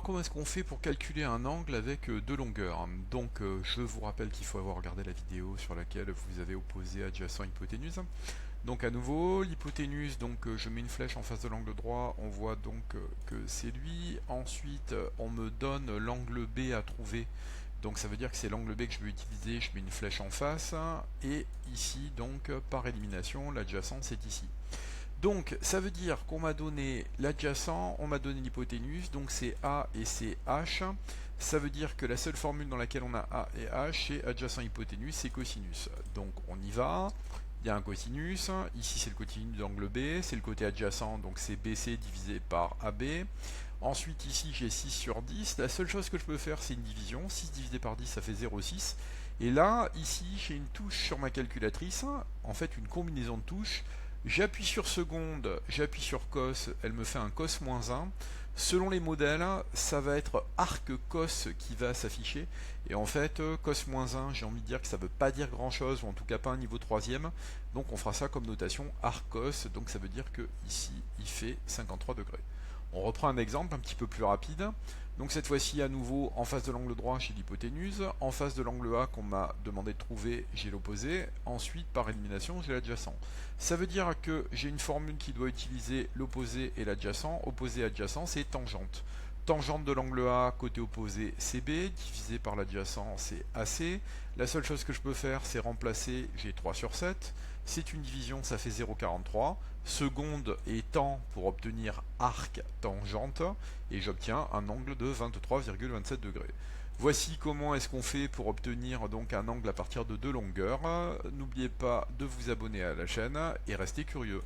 comment est-ce qu'on fait pour calculer un angle avec deux longueurs. Donc je vous rappelle qu'il faut avoir regardé la vidéo sur laquelle vous avez opposé adjacent hypoténuse. Donc à nouveau, l'hypoténuse, donc je mets une flèche en face de l'angle droit, on voit donc que c'est lui. Ensuite on me donne l'angle B à trouver. Donc ça veut dire que c'est l'angle B que je veux utiliser, je mets une flèche en face. Et ici donc par élimination, l'adjacent c'est ici. Donc, ça veut dire qu'on m'a donné l'adjacent, on m'a donné l'hypoténuse, donc c'est A et c'est H. Ça veut dire que la seule formule dans laquelle on a A et H, c'est adjacent hypoténuse, c'est cosinus. Donc, on y va. Il y a un cosinus. Ici, c'est le cosinus de l'angle B. C'est le côté adjacent, donc c'est BC divisé par AB. Ensuite, ici, j'ai 6 sur 10. La seule chose que je peux faire, c'est une division. 6 divisé par 10, ça fait 0,6. Et là, ici, j'ai une touche sur ma calculatrice. En fait, une combinaison de touches. J'appuie sur seconde, j'appuie sur cos, elle me fait un cos moins 1. Selon les modèles, ça va être arc cos qui va s'afficher. Et en fait, cos moins 1, j'ai envie de dire que ça ne veut pas dire grand chose, ou en tout cas pas un niveau 3ème. Donc on fera ça comme notation arc cos, donc ça veut dire que ici, il fait 53 degrés. On reprend un exemple un petit peu plus rapide. Donc cette fois-ci, à nouveau, en face de l'angle droit, j'ai l'hypoténuse. En face de l'angle A qu'on m'a demandé de trouver, j'ai l'opposé. Ensuite, par élimination, j'ai l'adjacent. Ça veut dire que j'ai une formule qui doit utiliser l'opposé et l'adjacent. Opposé et adjacent, c'est tangente. Tangente de l'angle A, côté opposé, c'est B, divisé par l'adjacent, c'est AC. La seule chose que je peux faire, c'est remplacer, j'ai 3 sur 7. C'est une division, ça fait 0,43. Seconde et temps pour obtenir arc tangente. Et j'obtiens un angle de 23,27 degrés. Voici comment est-ce qu'on fait pour obtenir donc un angle à partir de deux longueurs. N'oubliez pas de vous abonner à la chaîne et restez curieux.